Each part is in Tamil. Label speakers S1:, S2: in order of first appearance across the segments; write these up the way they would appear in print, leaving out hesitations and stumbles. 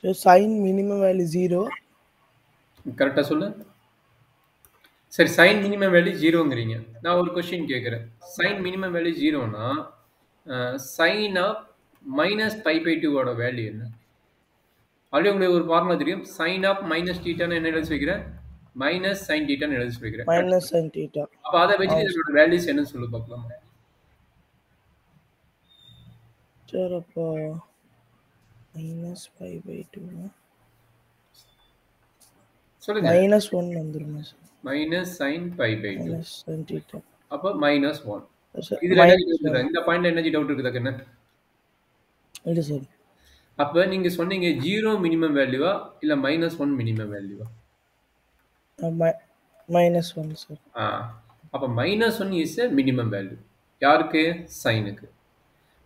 S1: So sin minimum value 0.
S2: கரெக்டா சொல்லு. சரி, sin minimum value 0ங்கிறீங்க. நான் ஒரு கொஸ்டின் கேட்கிறேன். sin minimum value 0னா sin of minus pi by 2 ஓட வேல்யூ என்ன? ஆல்ரெடி உங்களுக்கு ஒரு ஃபார்முலா தெரியும். sin ஆஃப் மைனஸ் தீட்டான்னு என்ன எழுதி வைக்கிறேன்? மைனஸ் sin தீட்டான்னு எழுதி வைக்கிறேன்.
S1: Minus sin theta.
S2: அப்ப அதை வச்சுட்டு இதோட வேல்யூஸ் என்னன்னு சொல்லு பார்க்கலாம்.
S1: சரி அப்போ minus pi by 2
S2: சொல்லுங்க.
S1: minus 1 வந்துருமா sir?
S2: Minus sin pi by 2.
S1: minus sin theta.
S2: அப்ப மைனஸ் 1.
S1: சார்
S2: இதுல என்ன டவுட் இருக்குதா? இந்த பாயிண்ட்ல என்ன டவுட் இருக்குதா கண்ணு?
S1: இல்ல சார்.
S2: அப்ப நீங்க சொன்னீங்க 0 மினிமம் வேல்யூவா இல்ல -1 மினிமம் வேல்யூவா?
S1: minus 1 sir.
S2: அப்ப -1 இஸ் a மினிமம் வேல்யூ. யாருக்கு? சைனுக்கு.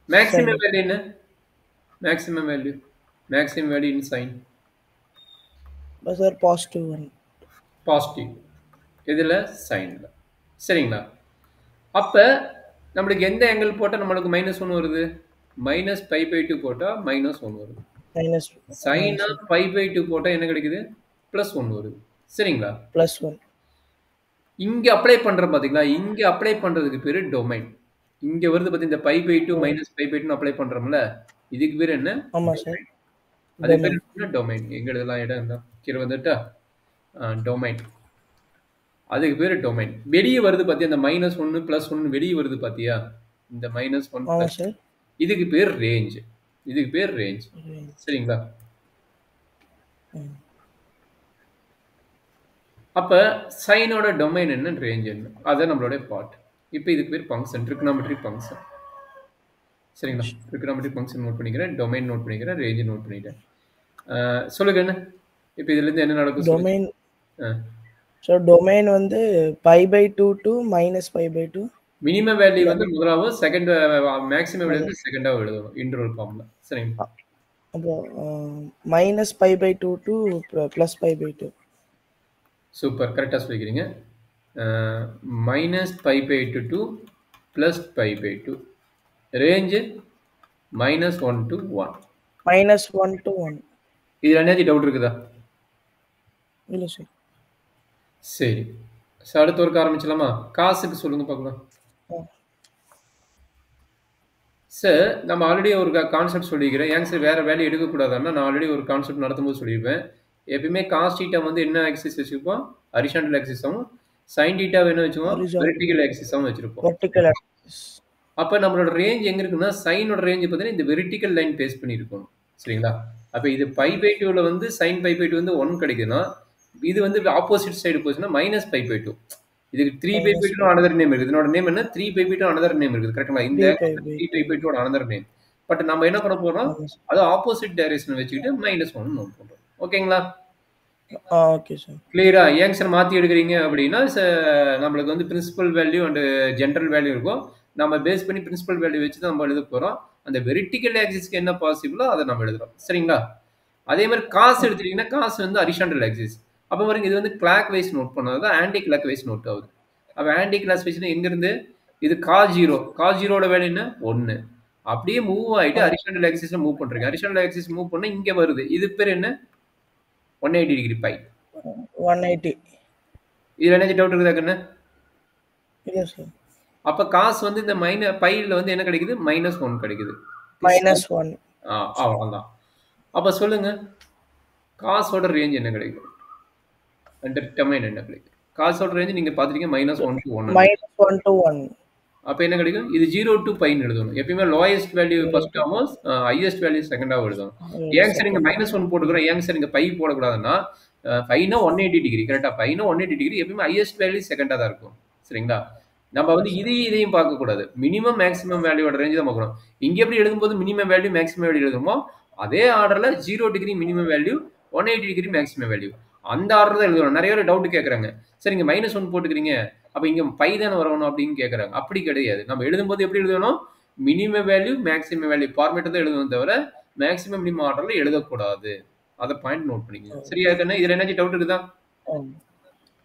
S2: மேக்ஸிமம் வேல்யூ என்ன? Maximum value. Maximum value in sine.
S1: Sir positive 1.
S2: Positive. இதுல சைன்ல. சரிங்களா? அப்ப நம்மளுக்கு எந்த ஆங்கிள் போட்டா நம்மளுக்கு -1 வருது? மைனஸ் பை பை 2 போட்டா -1 வருது.
S1: Minus
S2: sin of pi by 2 போட்டா என்ன கிடைக்குது? +1 வருது. சரிங்களா?
S1: +1.
S2: இங்க அப்ளை பண்ற பாத்தீங்களா? இங்க அப்ளை பண்றதுக்கு பேரு டொமைன். இங்க வருது பாத்தீங்க, இந்த pi by 2 minus pi by 2 apply பண்றோம்ல, இதுக்கு பேரு என்ன?
S1: ஆமா சார்.
S2: அது பேரு என்ன? டொமைன். எங்க எழுதலாம்? இடம் இருந்தா கீழ வந்துட்டா டொமைன். அதுக்கு பேரு டொமைன். வெளியே வருது பாத்தியா, இந்த -1 +1 வெளியே வருது பாத்தியா? இந்த -1
S1: ஆமா சார்.
S2: இதுக்கு பேர் ரேஞ்ச். இதுக்கு பேர் ரேஞ்ச். சரிங்களா? அப்ப சைனோட டொமைன் என்ன, ரேஞ்ச் என்ன, அதான் நம்மளோட பார்ட். இப்போ இதுக்கு பேர் ஃபங்க்ஷன், ட்ரிகோனோமெட்ரிக் ஃபங்க்ஷன். சரிங்களா? ட்ரிகோனோமெட்ரிக் ஃபங்க்ஷன் நோட் பண்ணிக்கிறேன், டொமைன் நோட் பண்ணிக்கிறேன், ரேஞ்ச் நோட் பண்ணிட்டேன். சொல்லுங்க என்ன இப்போ இதுல இருந்து என்ன நடக்கும்?
S1: டொமைன் சோ டொமைன் வந்து pi by 2 to minus pi by 2.
S2: Minimum value வந்து முதலாவது, செகண்ட் மேக்ஸிமம் வேல்யூ வந்து செகண்டாவது எழுதணும் இன்டர்வல் ஃபார்ம்ல. சரிங்களா?
S1: அப்போ minus pi by 2 to plus pi by 2.
S2: Super, கரெக்டாக சொல்லிக்கிறீங்க. Minus pi by two to plus pi by two. Range -1 to 1.
S1: -1 to 1.
S2: இதில் என்ன டவுட் இருக்குதா?
S1: இல்லை சார்.
S2: சரி, அடுத்த ஒர்க் ஆரம்பிச்சலாமா? காசுக்கு சொல்லுங்க பார்க்கலாம். சார் நம்ம ஆல்ரெடி ஒரு கான்செப்ட் சொல்லிக்கிறேன். ஏங்க சார் வேறு வேல்யூ எடுக்கக்கூடாதுன்னா, நான் ஆல்ரெடி ஒரு கான்செப்ட் நடத்தும்போது சொல்லியிருப்பேன். எப்பயுமே காஸ் டீட்டா வந்து என்ன ஆக்சிஸ் வச்சுருப்போம்? ஹரிசாண்டல் ஆக்சிஸாகவும், சைன் டீட்டா என்ன வச்சுருவோம்? வெர்டிகல் ஆக்சிஸாகவும் வச்சுருப்போம்.
S1: Vertical axis.
S2: அப்போ நம்மளோட ரேஞ்ச் எங்கே இருக்குன்னா, சைனோட ரேஞ்ச் பார்த்தீங்கன்னா இந்த வெர்டிகல் லைன் பேஸ் பண்ணியிருக்கணும். சரிங்களா? அப்போ இது பை பை 2வில் வந்து சைன் பை பை 2 வந்து 1 கிடைக்குதுன்னா, இது வந்து ஆப்போசிட் சைடு போச்சுன்னா -π by 2. இதுக்கு 3π by 2 அனதர் நேம் இருக்குது. இதனோட நேம் என்ன? 3π by 2 அனதர் நேம் இருக்குது. கரெக்டுங்களா? இந்த 3π by 2 அனதர் நேம். பட் நம்ம என்ன பண்ண போறோம்? அது ஆப்போசிட் டைரக்ஷன் வச்சுக்கிட்டு -1 நோட் பண்றோம். ஓகேங்களா?
S1: Okay sir.
S2: கிளியரா? ஏங்க சார் மாற்றி எடுக்கிறீங்க அப்படின்னா, நம்மளுக்கு வந்து principal value and general value இருக்கும். நம்ம பேஸ் பண்ணி பிரின்சிபல் வேல்யூ வச்சு தான் நம்ம எழுத போகிறோம். அந்த வெர்டிகல் ஆக்சிஸ்க்கு என்ன பாசிபிளோ அதை நம்ம எழுதுறோம். சரிங்களா? அதே மாதிரி காசு எடுத்துட்டீங்கன்னா, காசு வந்து ஹரிசாண்டல் ஆக்சிஸ். அப்போ பாருங்க, இது வந்து கிளாக் வைஸ் நோட் பண்ணாது, ஆன்டி கிளாக் வைஸ் நோட் ஆகுது. அப்போ ஆன்டி கிளாக் வைஸ்னா எங்கேருந்து? இது cos0. cos0ட வேல்யூ என்ன? 1. அப்படியே மூவ் ஆகிட்டு ஹரிசாண்டல் ஆக்சிஸில் மூவ் பண்ணுறீங்க. ஹரிசாண்டல் ஆக்சிஸ் மூவ் பண்ணால் இங்கே வருது. இது பேர் என்ன? 180 டிகிரி பை.
S1: 180.
S2: இதில் என்ன டவுட் இருக்குதா கண்ணு?
S1: இல்லை சார்.
S2: அப்போ காசு வந்து இந்த பையில் வந்து என்ன கிடைக்குது? -1 கிடைக்குது.
S1: -1.
S2: அவ்வளோதான். அப்போ சொல்லுங்க, காசோட ரேஞ்ச் என்ன கிடைக்கும்? டொமைன் என்ன கிடைக்கும்? காசோட ரேஞ்ச் நீங்க பாத்துட்டீங்க, -1 to 1.
S1: -1 to 1.
S2: அப்ப என்ன கிடைக்கும்? இது 0 to πன்னு எழுதணும். எப்பயுமே லோயஸ்ட் வேல்யூ ஃபர்ஸ்ட் ஆகும், ஹையஸ்ட் வேல்யூ செகண்டாவும் எழுதணும். ஏங்க சார் நீங்க -1 போட்டுக்கிறோம், ஏங்க சார் நீங்க பை போடக்கூடாதுன்னா, பைனா 180 டிகிரி. கரெக்டா? பைனா 180 டிகிரி. எப்பயுமே ஹையஸ்ட் வேல்யூ செகண்டா தான் இருக்கும். சரிங்களா? நம்ம வந்து இதையும் பார்க்கக்கூடாது. மினிமம் மேக்ஸிமம் வேல்யூவோட ரேஞ்ச் தான் பார்க்கணும். இங்க எப்படி எழுதும்போது மினிமம் வேல்யூ மேக்ஸிமம் வேல்யூ எழுதுமோ, அதே ஆர்டர்ல 0 degree minimum value, 180 degree maximum value, அந்த ஆர்டர் தான் எழுதணும். நிறைய பேர் டவுட் கேட்கறாங்க. சார் இங்க -1 போட்டுக்கிறீங்க, அப்ப இங்க பை தானே வரணும் அப்படின்னு கேட்கறாங்க. அப்படி கிடையாது. நம்ம எழுதும்போது எப்படி எழுதணும்? Minimum value maximum value format தான் எழுதணும், தவிர மேக்ஸிமம் மினிமம் ஆர்டர்ல எழுதக்கூடாது. அதை பாயிண்ட் நோட் பண்ணிக்கங்க. சரியா தானே? இதுல என்ன டவுட் இருக்குதா?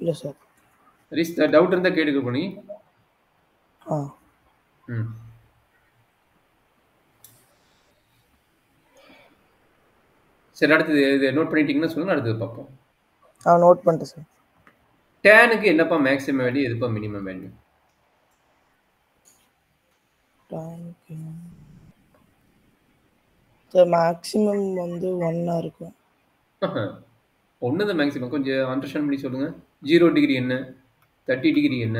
S1: இல்ல சார்.
S2: டவுட் இருந்தா கேட்டுக்க பண்ணி. சரி, அடுத்தது இது நோட் பண்ணிட்டீங்கன்னா சொல்லுங்க, அடுத்தது பார்ப்போம்.
S1: நோட் பண்ணிட்டேன் சார்.
S2: டேனுக்கு என்னப்பா மேக்ஸிமம் வேல்யூ, எதுப்பா மினிமம் வேல்யூ?
S1: சார் மேக்ஸிமம் வந்து 1 இருக்கும்.
S2: ஒன்று தான் மேக்ஸிமம். கொஞ்சம் அண்டர்ஸ்டாண்ட் பண்ணி சொல்லுங்க. 0 டிகிரி என்ன, 30 டிகிரி என்ன,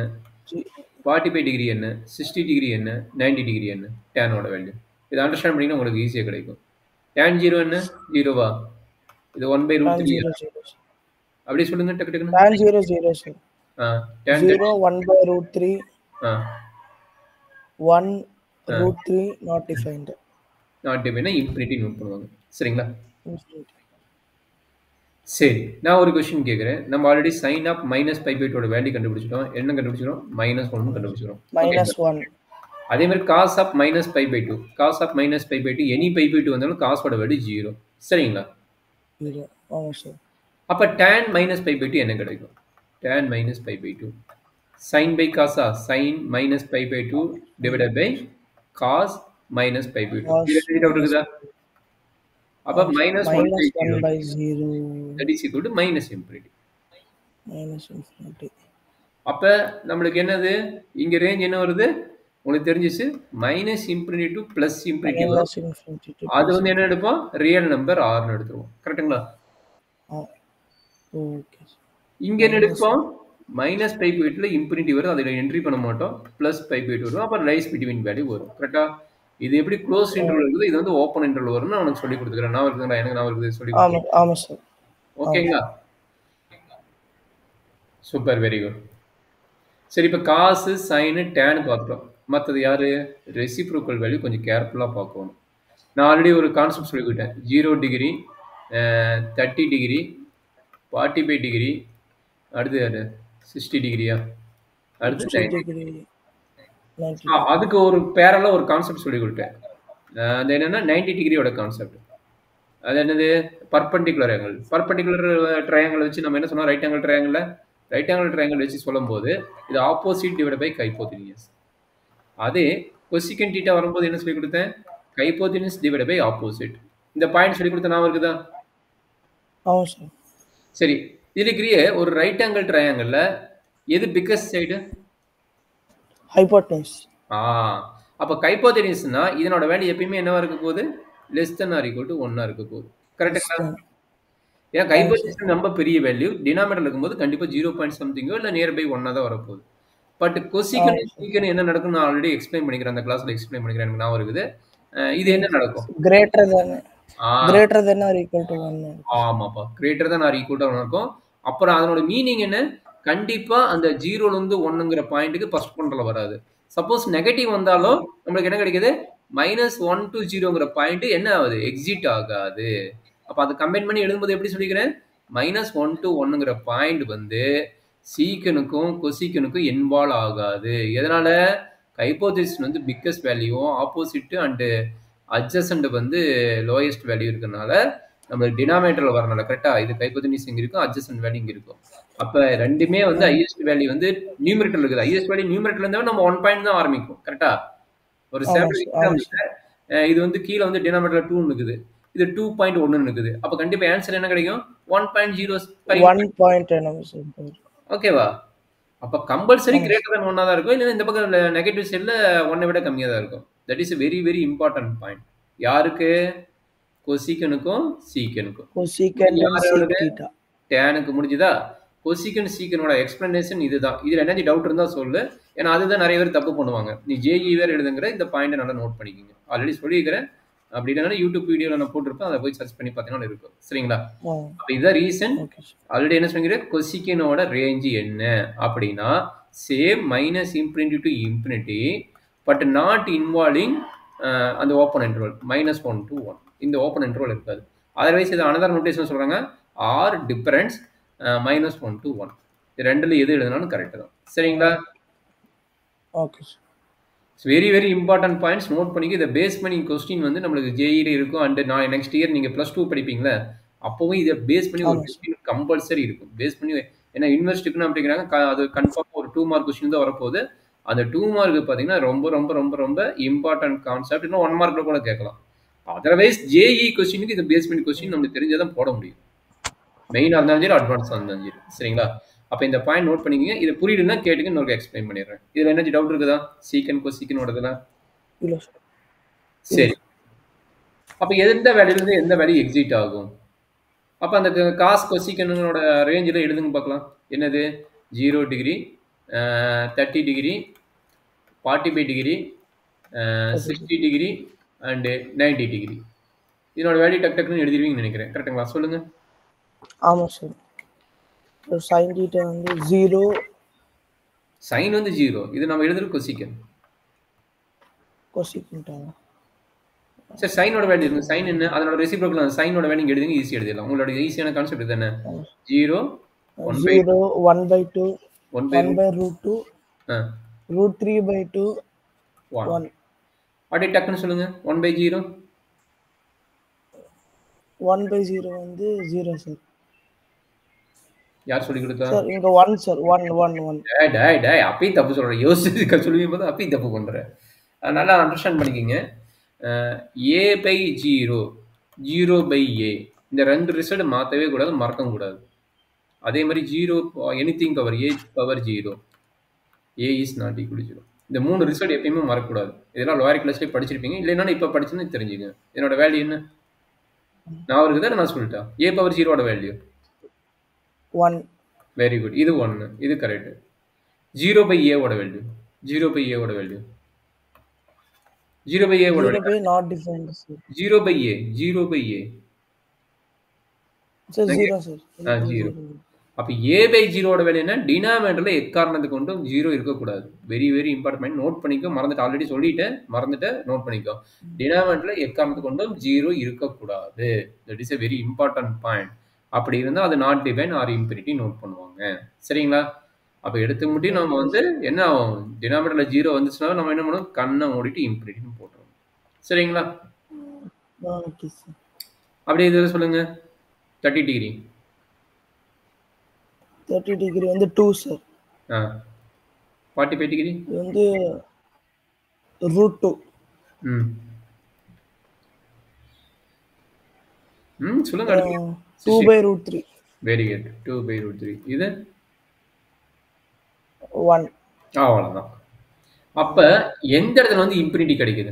S2: 45 டிகிரி என்ன, 60 டிகிரி என்ன, 90 டிகிரி என்ன, டேனோட வேல்யூ. இதை அண்டர்ஸ்டாண்ட் பண்ணிங்கன்னா உங்களுக்கு ஈஸியாக கிடைக்கும். டேன் 0 என்ன, 0வா? இது 1/√3. அப்படியே சொல்லுங்க டக்கு டக்குன்னு.
S1: tan 0 0 sir.
S2: ஆ, tan
S1: 0 1/√3.
S2: ஆ,
S1: 1√3 not defined.
S2: நாட் டிஃபைனா இன்ஃபினிட்டி நோட் பண்ணுவாங்க. சரிங்களா? சரி, நான் ஒரு கொஸ்டின் கேட்குறேன். நம்ம ஆல்ரெடி சைன் ஆஃப் -π/2 வேல்யூ கண்டுபிடிச்சிட்டோம். என்ன கண்டுபிடிச்சிடும்? -1 கண்டுபிடிச்சிடும்.
S1: -1.
S2: அதே மாதிரி cos of -π/2, cos of -π/2 any π/2 வந்தாலும் காசோட வேல்யூ 0. சரிங்களா?
S1: ஆமாம் சார்.
S2: அப்போ tan -π/2 என்ன கிடைக்கும்? tan -π/2 sin by cos ah? sin -π/2 divided by cos -π/2. இது டவுட் இருக்குதா? அப்போ -1/0 that is equal to -infinity. அப்போ நம்மளுக்கு என்னது இங்கே ரேஞ்ச் என்ன வருது உங்களுக்கு தெரிஞ்சிச்சு? -infinity to +infinity வரும். அது வந்து என்ன எடுப்போம்? ரியல் நம்பர் ஆர்னு எடுத்துருவோம். கரெக்டுங்களா? இங்கே என்ன எடுப்போம்? -π/2 இன்ஃபினிட்டி வரும், அதில் என்ட்ரி பண்ண மாட்டோம். +π/2 வரும், அப்புறம் ரைஸ் பிட்வீன் வேல்யூ வரும். கரெக்டா? இது எப்படி க்ளோஸ் இன்டர்வல் இருக்குது, இது வந்து ஓப்பன் இன்டர்வல் வரும்னு நான் உனக்கு சொல்லி கொடுத்துக்கிறேன். நான் இருக்குங்களா? எனக்கு நான் இருக்குது சொல்லி கொடுத்துக்கிறேன்.
S1: ஆமாம் சார்.
S2: ஓகேங்களா? Super, very good. சரி, இப்போ காசு சைனு டேனு பார்த்துட்டோம். மற்றது யார்? ரெசிப்ரோக்கல் வேல்யூ கொஞ்சம் கேர்ஃபுல்லாக பார்க்கணும். நான் ஆல்ரெடி ஒரு கான்செப்ட் சொல்லிக்கிட்டேன். 0 டிகிரி, 30 டிகிரி, 45 டிகிரி, அடுத்து யார்? 60 டிகிரியா, அடுத்து 90. அதுக்கு ஒரு பேரலாக ஒரு கான்செப்ட் சொல்லி கொடுத்தேன். அது என்னென்னா 90 டிகிரியோட கான்செப்ட். அது என்னது? Perpendicular angle. பர்பண்டிகுலர் ட்ரையாங்கிள் வச்சு நம்ம என்ன சொன்னோம்? ரைட் ஆங்கிள் ட்ரையாங்கிள் வச்சு சொல்லும்போது இது ஆப்போசிட் டிவைட் பை ஹைப்போதெனியஸ். அதே கொசிகன் தீட்டா வரும்போது என்ன சொல்லி கொடுத்தேன்? ஹைப்போதெனியஸ் டிவைட் பை ஆப்போசிட். இந்த பாயிண்ட் சொல்லி கொடுத்த நான் இருக்குதா? சரி, இதுலயே ஒரு ரைட் ஆங்கிள் ட்ரையாங்கிள்ல எது பிக்கஸ்ட் சைடு?
S1: ஹைப்போடெனிஸ்.
S2: அப்போ ஹைப்போதெனிஸ்னா இதனோட வேல்யூ எப்பயுமே என்னவா இருக்க போகுது? Less than or equal to 1 இருக்க போகுது. கரெக்டுங்களா? ஏன்னா ஹைப்போதெனிஸ் ரொம்ப பெரிய வேல்யூ, டினாமினேட்டர் இருக்கும்போது கண்டிப்பா 0 பாயிண்ட் சம்திங்கோ இல்லை நியர்பை 1 தான் வரப்போகுது. பட் கொசிகன் சீக்கன் என்ன நடக்கும் நான் ஆல்ரெடி எக்ஸ்பிளைன் பண்ணிக்கிறேன், அந்த கிளாஸ்ல எக்ஸ்பிளைன் பண்ணிக்கிறேன், எனக்கு நான் இருக்குது. இது என்ன நடக்கும்?
S1: Greater than or equal to 1.
S2: ஆமாப்பா, greater than or equal to 1 இருக்கும். அப்புறம் அதனோட மீனிங் என்ன? கண்டிப்பா அந்த 0ல இருந்து 1ங்கிற பாயிண்ட்டுக்கு ஃபர்ஸ்ட் குவாட்ரண்ட்ல வராது. சப்போஸ் நெகட்டிவ் வந்தாலும் நம்மளுக்கு என்ன கிடைக்குது? -1 to 0ங்கிற பாயிண்ட் என்ன ஆகுது? எக்ஸிட் ஆகாது. அப்போ அதை கம்பைன் பண்ணி எழுதும்போது எப்படி சொல்லிக்கிறேன்? -1 to 1ங்கிற பாயிண்ட் வந்து சீக்கனுக்கும் கொசிக்கனுக்கும் இன்வால்வ் ஆகாது. எதனால? ஹைப்போதெசிஸ் வந்து பிக்கஸ்ட் வேல்யூவும் ஆப்போசிட் அண்ட் அட்ஜசன்ட் வந்து லோயஸ்ட் வேல்யூ இருக்கிறதுனால நம்மளுக்கு டினாமினேட்டர்ல வரனால. கரெக்டா? இது ஹைப்போதெசிஸ் இங்க இருக்கும், அட்ஜசன்ட் வேல்யூ இங்க இருக்கும். அப்ப ரெண்டுமே வந்து ஹையஸ்ட் வேல்யூ வந்து நியூமரேட்டர்ல இருக்குது. ஹையஸ்ட் வேல்யூ நியூமரேட்டர்ல இருந்தா நம்ம 1 பாயிண்ட் தான் ஆரம்பிக்கும். கரெக்டா? ஒரு சாம்பிள் இது வந்து கீழே வந்து டினாமினேட்டர்ல 2 இருக்குது, இது 2.1 இருக்குது. அப்ப கண்டிப்பா ஆன்சர் என்ன கிடைக்கும்? 1.05. ஓகேவா? அப்ப கம்பல்சரி கிரேட்டர் தென் 1 தான் இருக்கும், இல்ல இந்த பக்கம் நெகட்டிவ் சைடுல 1 விட கம்மியா தான் இருக்கும். That is very very important point. யாருக்கு? கொசிகனுக்கும் சீக்கனுக்கும். டேனுக்கு முடிஞ்சுதா? கொசிகன் சீக்கனோட எக்ஸ்பிளனேஷன் இதுதான். இதுல என்ன டவுட் இருந்தா சொல்லு, ஏன்னா அதுதான் நிறைய பேர் தப்பு பண்ணுவாங்க. நீ ஜேஇ வேற எழுதுங்கிற இந்த பாயிண்ட் நல்லா நோட் பண்ணிக்கோங்க. ஆல்ரெடி சொல்லியிருக்கிறேன். அப்படி இல்லைன்னா யூடியூப் வீடியோல நான் போட்டிருப்பேன், அதை போய் சர்ச் பண்ணி பார்த்தீங்கன்னா இருக்கும். சரிங்களா? அப்ப இதுதான் ரீசன். ஆல்ரெடி என்ன சொல்லிக்கிறேன்? கொசிகனோட ரேஞ்ச் என்ன அப்படின்னா same -infinity to infinity but not involving அந்த ஓப்பன் இன்டர்வல் -1 to 1. இந்த ஓப்பன் இன்டர்வல் இருக்காது. அதர்வைஸ் இது அனதர் நோட்டேஷன் சொல்றாங்க, ஆர் டிஃபரன்ஸ் -1 to 1. இது ரெண்டுல எது எழுதினாலும் கரெக்ட் தான். சரிங்களா?
S1: Okay.
S2: Very very important points note பண்ணிக்க. இதை பேஸ் பண்ணி கொஸ்டின் வந்து நம்மளுக்கு ஜேஇல இருக்கும். அண்ட் நான் நெக்ஸ்ட் இயர் நீங்கள் +2 படிப்பீங்களா, அப்போவும் இதை பேஸ் பண்ணி ஒரு கொஸ்டின் கம்பல்சரி இருக்கும். பேஸ் பண்ணி ஏன்னா யூனிவர்சிட்டிக்குன்னு அப்படிங்கிறாங்க, அது கன்ஃபார்மாக ஒரு 2 மார்க் கொஸ்டின் தான் வரப்போகுது. அந்த 2 மார்க் பார்த்தீங்கன்னா ரொம்ப ரொம்ப ரொம்ப ரொம்ப இம்பார்ட்டன்ட் கான்செப்ட். இன்னும் 1 மார்க்கில் கூட கேட்கலாம். அதர்வைஸ் ஜேஇ கொஸ்டினுக்கு இதை பேஸ் பண்ணி கொஸ்டின் நமக்கு தெரிஞ்சாதான் போட முடியும். மெயினாக இருந்தாலும் சரி, அட்வான்ஸாக இருந்தாலும் சரி. சரிங்களா? அப்போ இந்த பாயிண்ட் நோட் பண்ணிக்கங்க. இதை புரியுதுன்னா கேட்டுங்க, இன்னொரு எக்ஸ்பிளைன் பண்ணிடுறேன். இதில் என்ன டவுட் இருக்குதா? சீக்கன் கொசீக்கன் ஓடுறதுல? சரி. அப்போ எந்த வேல்யூலேருந்து எந்த வேல்யூ எக்ஸிட் ஆகும்? அப்போ அந்த காஸ் கொசீக்கனோட ரேஞ்சில் எழுதுங்க பார்க்கலாம். என்னது? 0 degree, 30 degree, 45 degree, 60 degree and 90 degree. இதனோட வேல்யூ டக் டக்குன்னு எழுதிடுவீங்கன்னு நினைக்கிறேன். கரெக்டுங்களா? சொல்லுங்க.
S1: ஆமாம் சார். சைன் தீட்டா வந்து 0,
S2: சைன் வந்து 0. இது நம்ம எழுதுறது கொசிக்கன்.
S1: சரி,
S2: சைனோட வேல்யூ இருக்கு. சைன் என்ன? அதனோட ரெசிப்ரோக்கல் சைனோட வேல்யூ எழுதுங்க, ஈஸி எழுதிடலாம். உங்களோட ஈஸியான கான்செப்ட் இது என்ன? 0
S1: 1/2 1/√2 √3/2 1.
S2: அப்படியே டக்குன்னு சொல்லுங்க. 1/0
S1: 1/0 வந்து 0 சார்.
S2: யார் சொல்லி கொடுத்தா?
S1: சார் இங்க 1 சார். 1
S2: டேய் அப்பயும் தப்பு சொல்றேன். யோசிச்சு சொல்லுவீங்க போது அப்பயும் தப்பு பண்றேன். நல்லா அண்டர்ஸ்டாண்ட் பண்ணிக்கங்க. a/0 0/a இந்த ரெண்டு ரிசல்ட் மாற்றவே கூடாது, மறக்கவும் கூடாது. அதே மாதிரி 0 anything power a power 0 a is not equal 0. இந்த மூணு ரிசல்ட் எப்பயுமே மறக்கக்கூடாது. இதெல்லாம் லோயர் கிளாஸ்லேயே படிச்சிருப்பீங்க. இல்லைன்னா இப்போ படிச்சுன்னு தெரிஞ்சுங்க. என்னோட வேல்யூ என்ன? நான் இருக்குதா நான் சொல்லிட்டேன். a பவர் 0ஓட வேல்யூ
S1: 1.
S2: Very good. இது 1. இது கரெக்ட். 0/a ஓட வேல்யூ 0/a ஓட வேல்யூ 0/a ஓட value
S1: not defined sir.
S2: 0/a 0/a
S1: sir 0 sir.
S2: 0. அப்ப a/0 ஓட வேல்யூ என்ன? டினாமினேட்டர்ல எக்காரணத்துக்கு கொண்டும் 0 இருக்கக்கூடாது. Very very important. நோட் பண்ணிக்கோ. மறந்துட்டு ஆல்ரெடி சொல்லிட்டேன், மறந்துட்டு நோட் பண்ணிக்கோ. டினாமினேட்டர்ல எக்காரணத்துக்கு கொண்டும் 0 இருக்கக்கூடாது. That is a very important point. அப்படி இருந்தால் அது not defined or infinity note பண்ணுவாங்க. சரிங்களா? அப்போ எடுத்து முட்டி நம்ம வந்து என்ன ஆகும்? டினாமினேட்டர்ல 0 வந்துச்சுன்னா நம்ம என்ன பண்ணுவோம்? கண்ணை மூடிட்டு இன்ஃபினிட்டின்னு போட்டுருவோம். சரிங்களா? அப்படியே இதில் சொல்லுங்க. 30 டிகிரி
S1: 30 டிகிரி வந்து 2 சார்.
S2: 45 டிகிரி
S1: வந்து √2.
S2: சொல்லுங்க.
S1: 2/√3.
S2: Very good. 2/√3. இது
S1: 1.
S2: அவ்வளோதான். அப்ப எந்த இடத்துல வந்து இன்ஃபினிட்டி கிடைக்குது?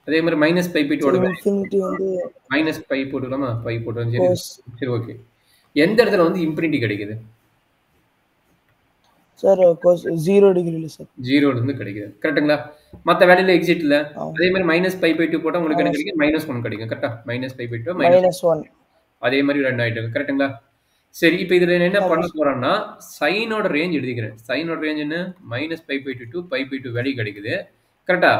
S2: அதே மாதிரி -π/2 ஓட
S1: இன்ஃபினிட்டி வந்து
S2: -π போட்டுக்கலாமா? π போட்டு சரி ஓகே. எந்த இடத்துல வந்து இன்ஃபினிட்டி கிடைக்குது?
S1: Sir 0 டிகிரில sir.
S2: 0ல இருந்து கிடைக்குது. கரெக்ட்டுங்களா? மத்த வேல்யூல எக்ஸிட் இல்ல. அதே மாதிரி -π/2 போட்டா உங்களுக்கு என்ன கிடைக்கும்? -1 கிடைக்கும். கரெக்ட்டா? -π/2
S1: -1.
S2: அதே மாதிரி ரெண்டு ஆயிட்டு. கரெக்ட்டுங்களா? சரி, இப்போ இதுல என்ன பண்ண போறேன்னா சைனோட ரேஞ்ச் எழுதிக்கிறேன். சைனோட ரேஞ்ச் என்ன? -π/2 to π/2 வேல்யூ கிடைக்குது. கரெக்ட்டா?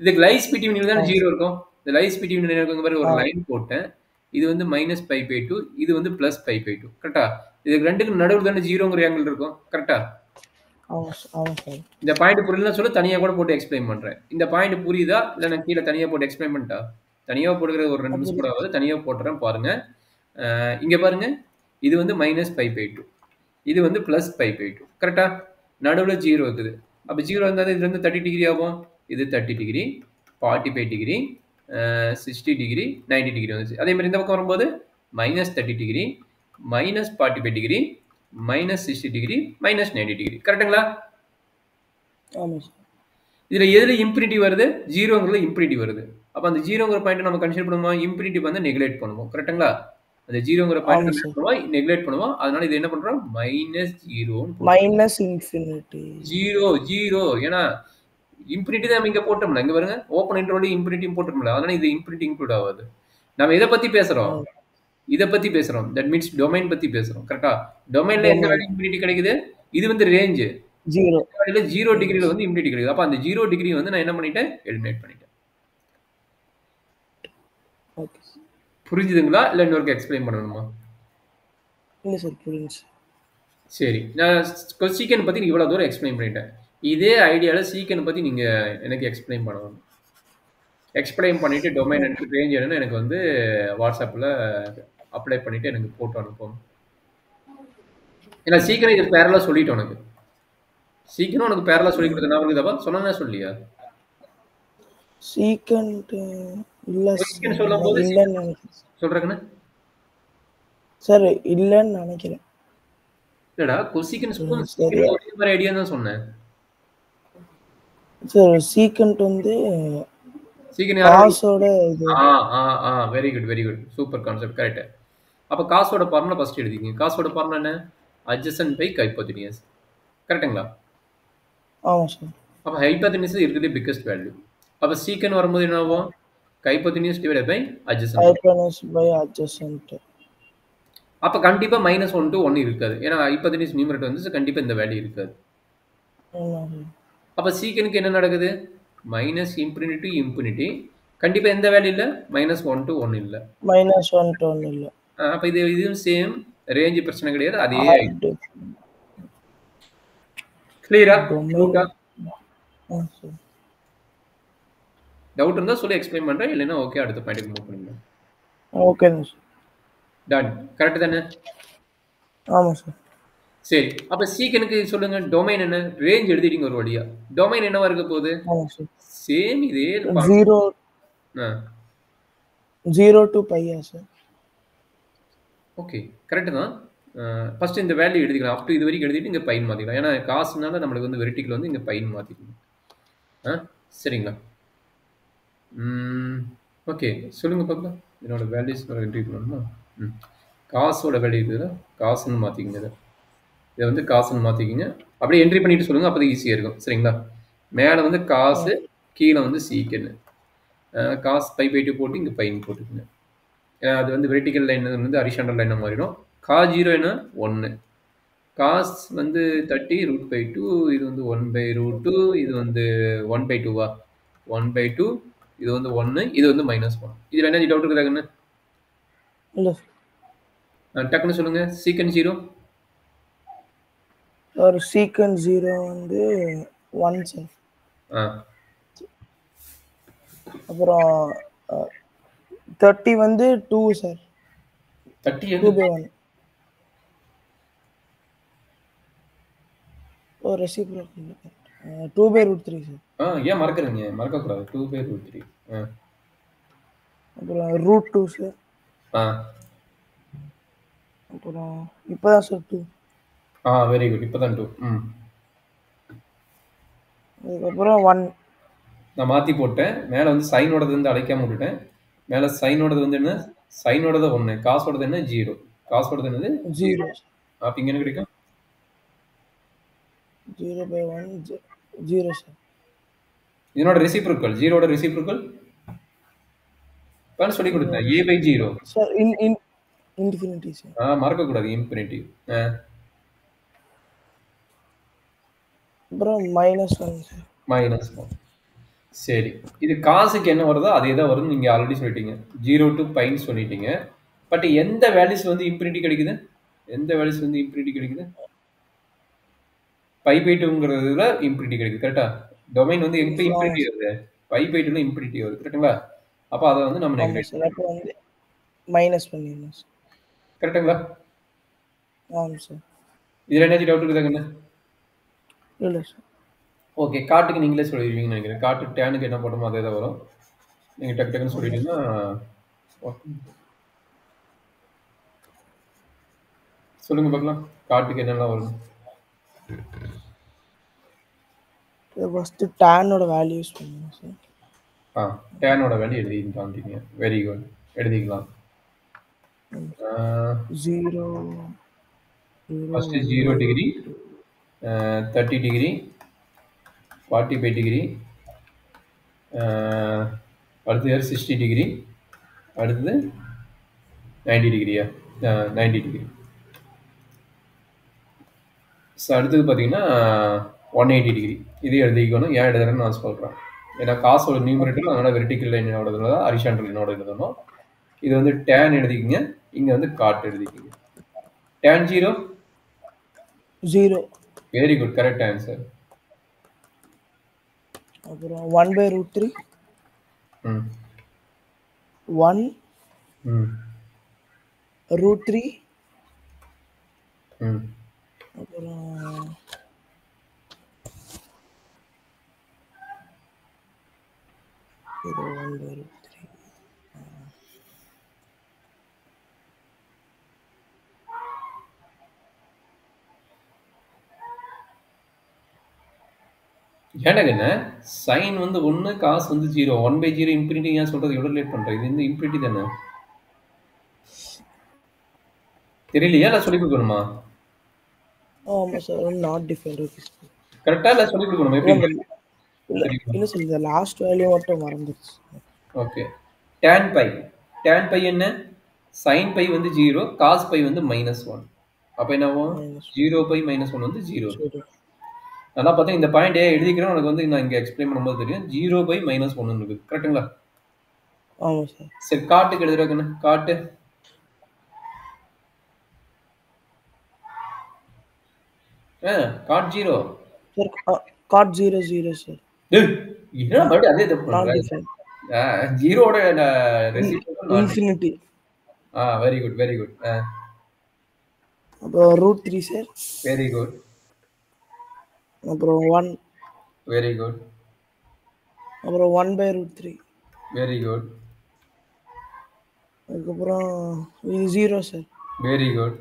S2: இதுக்கு லைஸ் பிட்வீன் தான் 0 இருக்கும். இந்த லைஸ் பிட்வீன் இருக்கிற மாதிரி ஒரு லைன் போட்டேன். இது வந்து -π/2, இது வந்து +π/2. கரெக்ட்டா? இதுக்கு ரெண்டுக்கு நடுவுல தான 0ங்கிற ஆங்கிள் இருக்கும். கரெக்ட்டா? இந்த பாயிண்ட் புரியலன்னா சொல்ல, தனியா கூட போட்டு எக்ஸ்பிளைன் பண்றேன். இந்த பாயிண்ட் புரியுதா? இல்ல நான் கீழே தனியா போட்டு எக்ஸ்பிளைன் பண்ணிட்டா? தனியா போடுறது ஒரு 2 நிமிஷம் கூட ஆகுது. தனியா போட்டுறேன் பாருங்க. இங்க பாருங்க. இது வந்து -π/2. இது வந்து +π/2. கரெக்ட்டா? நடுவுல 0 இருக்குது. அப்ப 0 இருந்தா இதுல இருந்து 30 டிகிரி ஆகும். இது 30 டிகிரி, 45 டிகிரி, 60 டிகிரி, 90 டிகிரி வந்துச்சு. அதே மாதிரி இந்த பக்கம் வரும்போது -30 டிகிரி, -45 டிகிரி, -60 டிகிரி, -90 டிகிரி. கரெக்ட்டுங்களா? இதுல எதுல இன்ஃபினிட்டி வருது? 0ங்கிறதுல இன்ஃபினிட்டி வருது. அப்ப அந்த 0ங்கிற பாயிண்ட் நம்ம கன்சிடர் பண்ணுவோமா? இன்ஃபினிட்டி வந்து நெக்லெக்ட் பண்ணுவோம். கரெக்ட்டுங்களா? அந்த 0ங்கிற பாயிண்ட் நெக்லெக்ட் பண்ணுவோம். அதனால இது என்ன பண்றோம்? -0
S1: இன்ஃபினிட்டி
S2: 0 ஏன்னா இன்ஃபினிட்டி தான் இங்க போட்டோம்ல. இங்க பாருங்க. ஓபன் இன்டர்வல் இன்ஃபினிட்டி போட்டோம்ல. அதனால இது இன்ஃபினிட்டி இன்க்ளூட் ஆகாது. நம்ம எதை பத்தி பேசுறோம்? இத பத்தி பேசுறோம். தட் மீன்ஸ் டொமைன் பத்தி பேசுறோம். கரெக்ட்டா? டொமைன்ல எந்த வேல்யூ இன்ஃபினிட்டி கிடைக்குது? இது வந்து ரேஞ்ச் 0. 0 டிகிரில வந்து இன்ஃபினிட்டி கிடைக்குது. அப்ப அந்த 0 டிகிரி வந்து நான் என்ன பண்ணிட்டேன்? எலிமினேட் பண்ணிட்டேன். ஓகே. புரிஞ்சுதுங்களா? இல்ல இன்னொரு எக்ஸ்பிளைன் பண்ணணுமா?
S1: இல்ல சார், புரிஞ்சுச்சு.
S2: சரி. நான் சீக்கன் பத்தி இவ்வளவு தூரம் எக்ஸ்பிளைன் பண்ணிட்டேன். இதே ஐடியால சீக்கன் பத்தி நீங்க எனக்கு எக்ஸ்பிளைன் பண்ணணும். எக்ஸ்பிளைன் பண்ணிட்டு டொமைன் அண்ட் ரேஞ்ச் என்னன்னு எனக்கு வந்து வாட்ஸ்அப்ல அப்ளை பண்ணிட்டு எனக்கு போட்டோ அனுப்பணும். ஏன்னா சீக்கிரம் இது பேரலா சொல்லிட்டேன் உனக்கு. சீக்கிரம் உனக்கு பேரலா சொல்லி கொடுத்த ஞாபகம் இருக்குதா? சொன்னா சொல்லியா?
S1: சீக்கண்ட் இல்ல
S2: கொசிக்கன் சொல்லும் போது
S1: இல்லன்னு நினைக்கிறேன்
S2: சொல்றேங்கண்ணா.
S1: சார். இல்லன்னு நினைக்கிறேன்.
S2: இல்லடா கொசிக்கன்
S1: சரியா
S2: ஒரே மாதிரி ஐடியா தான் சொன்னேன்.
S1: சார் சீக்கண்ட் வந்து
S2: சீக்கிரம்
S1: காசோட இது.
S2: Very good very good super concept correct. அப்ப காசோட பார்முலா ஃபர்ஸ்ட் எழுதிங்க. காசோட பார்முலா என்ன? Adjacent by hypotenuse. கரெக்ட்டுங்களா?
S1: ஆமா சார்.
S2: அப்ப ஹைப்போதெனியஸ் இருக்கிறதுலே பிக்கஸ்ட் வேல்யூ. அப்ப சீக்கன் வரும்போது என்ன ஆகும்? Hypotenuse divided by adjacent.
S1: Hypotenuse by adjacent.
S2: அப்ப கண்டிப்பா -1 to 1 இருக்காது. ஏன்னா ஹைப்போதெனியஸ் நியூமரேட்டர் வந்து கண்டிப்பா இந்த வேல்யூ இருக்காது. அப்ப சீக்கனுக்கு என்ன நடக்குது? -∞ to ∞. கண்டிப்பா எந்த வேல்யூ இல்ல? -1 to 1 இல்ல.
S1: -1 to 1 இல்ல.
S2: அப்ப இதுவும் சேம் ரேஞ்ச் பிரச்சனை கிடையாது. அதே கிளியரா? டவுட் இருந்தா சொல்லி எக்ஸ்பிளைன் பண்றேன். இல்லைன்னா ஓகே அடுத்த பாயிண்ட்க்கு மூவ் பண்ணுங்க.
S1: Okay sir.
S2: டன். கரெக்ட் தானே?
S1: ஆமா சார்.
S2: சரி. அப்ப சீக்கனுக்கு சொல்லுங்க டொமைன் என்ன? ரேஞ்ச் எழுதிட்டீங்க ஒரு வழியா. டொமைன் என்னவா இருக்க போகுது?
S1: ஆமா சார்.
S2: சேம் இதே
S1: 0 to π சார்.
S2: ஓகே கரெக்ட் தான். ஃபர்ஸ்ட் இந்த வேல்யூ எழுதிக்கலாம். அப் டு இது வரைக்கும் எழுதிட்டு இங்க பைன் மாத்திக்கலாம். ஏன்னா காசுனால நம்மளுக்கு வந்து வெர்டிகல் வந்து இங்க பைன் மாத்திக்கலாம். சரிங்களா? ஓகே சொல்லுங்க பார்க்கலாம். என்னோட வேல்யூஸ் என்ட்ரி பண்ணணுமா? காசோட வேல்யூ இருக்குதுல காசுன்னு மாற்றிக்கிங்க. இதை வந்து காசுன்னு மாற்றிக்கிங்க. அப்படியே என்ட்ரி பண்ணிட்டு சொல்லுங்கள். அப்போ தான் ஈஸியாக இருக்கும். சரிங்களா? மேலே வந்து காசு, கீழே வந்து சீக்கன்னு. காசு π/2 போட்டு இங்கே பைன் போட்டுக்குங்க. அது வந்து வெர்டிக்கல் லைன் வந்து ஹரிசாண்டல் லைனாக மாறிடும். cos 0 என்ன 1. காஸ் வந்து 30 √2. இது வந்து 1/√2. இது வந்து 1/2வா? 1/2. இது வந்து 1. இது வந்து -1. இதில் என்ன டவுட் இருக்குதாங்கன்னு?
S1: இல்ல
S2: டக்குன்னு சொல்லுங்க. சீக்கன் 0.
S1: ஒரு சீக்கன் 0 வந்து 1 சார். அப்புறம் 30 வந்து 2 சார்.
S2: 30
S1: 2/1. ஓ ரெசிப்ரோக்கல் 2/√3 சார்.
S2: ஏன் மறக்கறீங்க? மறக்க கூடாது. 2/√3.
S1: அப்புறம் √2 சார். அப்புறம் இப்பதான் சார் 2.
S2: Very good. இப்பதான் 2.
S1: அதுக்கப்புறம் 1.
S2: நான் மாத்தி போட்டேன். மேல வந்து சைனோடது வந்து அழைக்காம விட்டுட்டேன். மேல சைனோடது வந்து என்ன? சைனோடது 1. காசோடது என்ன 0. காசோடது என்னது 0. அப்ப இங்க என்ன கிடைக்கும்?
S1: 0/1 0 சார்.
S2: இதனோட ரெசிப்ரோக்கல் 0ஓட ரெசிப்ரோக்கல் பான் சொல்லி கொடுத்தேன். a/0
S1: sir infinity sir.
S2: மறக்க கூடாது. இன்ஃபினிட்டி.
S1: அப்புறம் -1 சார்.
S2: -1. சரி. இது காசுக்கு என்ன வருதோ அதே தான் வரும்னு நீங்க ஆல்ரெடி சொல்லிட்டீங்க. 0 to πன்னு சொல்லிட்டீங்க. பட் எந்த வேல்யூஸ் வந்து இன்ஃபினிட்டி கிடைக்குது? எந்த வேல்யூஸ் வந்து இன்ஃபினிட்டி கிடைக்குது? π/2ங்கிறதுல இன்ஃபினிட்டி கிடைக்குது. கரெக்ட்டா? டொமைன் வந்து எங்க இன்ஃபினிட்டி வருது? π/2ல இன்ஃபினிட்டி வருது. கரெக்ட்டுங்களா? அப்ப அத வந்து நம்ம நெகட்டிவ்
S1: சார். அப்ப வந்து மைனஸ் பண்ணிடலாம் சார்.
S2: கரெக்ட்டுங்களா?
S1: ஆமா சார்.
S2: இதுல என்ன டவுட் இருக்குதாங்கண்ணா?
S1: இல்ல சார்.
S2: ஓகே. காட்டுக்கு நீங்களே சொல்லிடுவீங்கன்னு நினைக்கிறேன். காட்டு டேனுக்கு என்ன போட்டோமோ அதே தான் வரும். நீங்க டக்கு டக்குன்னு சொல்லிட்டீங்கன்னா சொல்லுங்க பார்க்கலாம். காட்டுக்கு என்னெல்லாம் வரும்?
S1: ஃபர்ஸ்ட் டேனோட வேல்யூ யூஸ் பண்ணுங்க சார்.
S2: டேனோட வேல்யூ எழுதிட்டாங்க. Very good. எழுதிக்கலாம்.
S1: 0
S2: ஃபர்ஸ்ட் 0 டிகிரி, 30 டிகிரி, 45 டிகிரி, அடுத்தது 60 டிகிரி, அடுத்தது 90 டிகிரியா? 90 டிகிரி. ஸோ அடுத்தது பார்த்தீங்கன்னா 180 டிகிரி. இது எழுதிக்கணும். ஏன் எழுதுறேன்னு நான் சொல்கிறேன். ஏன்னா காசோட நியூமரேட்டர் அதனால வெர்டிக்கல் லைனோட ஹரிசாண்டல் லைனோட எழுதணும். இது வந்து டேன் எழுதிக்கிங்க. இங்கே வந்து காட் எழுதிக்கிங்க. tan 0?
S1: 0.
S2: Very good. Correct answer.
S1: அப்புறம் 1/√3. 1 √3. அப்புறம் இது 1/√3.
S2: ஏன்டாங்க என்ன சைன் வந்து 1 காஸ் வந்து 0 1/0 இன்ஃபினிட்டி ஏன் சொல்றது எவ்வளவு லேட் பண்ற இது வந்து இன்ஃபினிட்டி தானே தெரியலையா இல்ல சொல்லி கொடுக்கணுமா
S1: ஆமா சார் நாட் டிஃபைன்ட் ஓகே
S2: கரெக்டா இல்ல சொல்லி கொடுக்கணும் எப்படி
S1: இல்ல சார் இந்த லாஸ்ட் வேல்யூ மட்டும் மறந்துருச்சு
S2: okay tan pi tan pi என்ன sin பை வந்து 0 cos பை வந்து -1 அப்ப என்ன ஆகும் 0 பை -1 வந்து 0 நல்லா பார்த்தா இந்த பாயிண்ட் எழுதிக்கிறேன் உனக்கு வந்து நான் இங்க எக்ஸ்பிளைன் பண்ணும்போது தெரியும் 0 பை -1 இருக்கு கரெக்ட்டுங்களா
S1: ஆமா சார்
S2: சரி காட்டுக்கு எழுதுறேன் காட்டு காட் 0
S1: சார் காட் 0 0 சார்
S2: என்ன மறுபடியும் அதே தப்பு பண்றேன் 0 ஓட ரெசிப்ரோக்கல்
S1: இன்ஃபினிட்டி
S2: வெரி குட்
S1: அப்புறம் √3 சார்
S2: வெரி குட்
S1: அப்புறம் 1
S2: வெரி குட்
S1: அப்புறம் 1/√3
S2: வெரி குட்
S1: அதுக்கப்புறம் இது 0 சார்
S2: வெரி குட்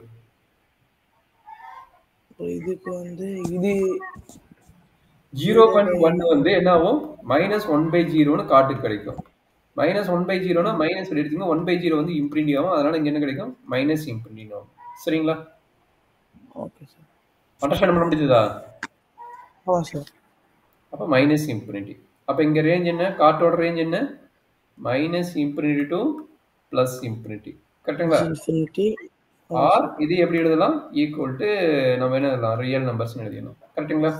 S1: இதுக்கு வந்து இது
S2: 0.1 வந்து என்ன ஆகும் -1/0ன்னு காட்டுக்கு கிடைக்கும் -1/0னா மைனஸ் எடுத்தீங்க 1/0 வந்து இன்ஃபினிட்டி ஆகும் அதனால இங்க என்ன கிடைக்கும் மைனஸ் இன்ஃபினிட்டி ஆகும் சரிங்களா
S1: ஓகே சார்
S2: அண்டர்ஸ்டாண்ட் பண்ண முடியுதா
S1: சார்
S2: அப்ப மைனஸ் இன்ஃபினிட்டி அப்ப இங்க ரேஞ்ச் என்ன காட்டோட ரேஞ்ச் என்ன -infinity to +infinity கரெக்ட்டுங்களா
S1: இன்ஃபினிட்டி
S2: ஆர் இது எப்படி எழுதலாம் ஈக்குவல் டு நம்ம என்ன எழுதலாம் ரியல் நம்பர்ஸ் எழுதணும் கரெக்ட்டுங்களா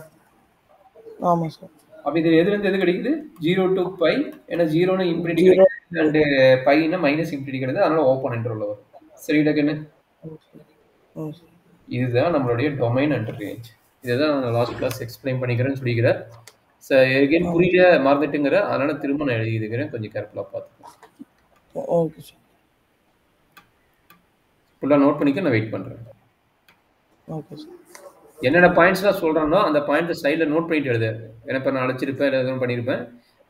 S1: ஆமா சார்
S2: அப்ப இது எதுல இருந்து எது கிடைக்குது 0 to π ஏன்னா 0 னா இன்ஃபினிட்டி கிடைக்குது and π னா மைனஸ் இன்ஃபினிட்டி கிடைக்குது அதனால ஓபன் இன்டர்வல் வரும் சரிடா கண்ணு இதுதான் நம்மளுடைய டொமைன் அண்ட் ரேஞ்ச் இதுதான் நான் லாஸ்ட் கிளாஸ் எக்ஸ்பிளைன் பண்ணிக்கிறேன்னு சொல்லிக்கிறேன் எகைன் புரியல மறந்துட்டுங்கிற அதனால திரும்ப நான் எழுதிக்கிறேன் கொஞ்சம் கேர்ஃபுல்லா பார்த்துக்கோங்க
S1: ஓகே சார்
S2: ஃபுல்லா நோட் பண்ணிக்க நான் வெயிட் பண்றேன்
S1: ஓகே சார்
S2: என்னென்ன பாயிண்ட்ஸ்லாம் சொல்கிறேனோ அந்த பாயிண்ட்டை சைடில் நோட் பண்ணிட்டு எழுது ஏன்னா இப்போ நான் அழைச்சிருப்பேன் இல்லை எதுவும் பண்ணியிருப்பேன்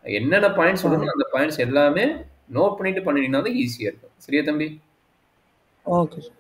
S2: என்னென்ன பாயிண்ட்ஸ் சொல்லணும் அந்த பாயிண்ட்ஸ் எல்லாமே நோட் பண்ணிட்டு பண்ணிட்டீங்கன்னா தான் ஈஸியாக இருக்கும் சரியா தம்பி
S1: ஓகே சார்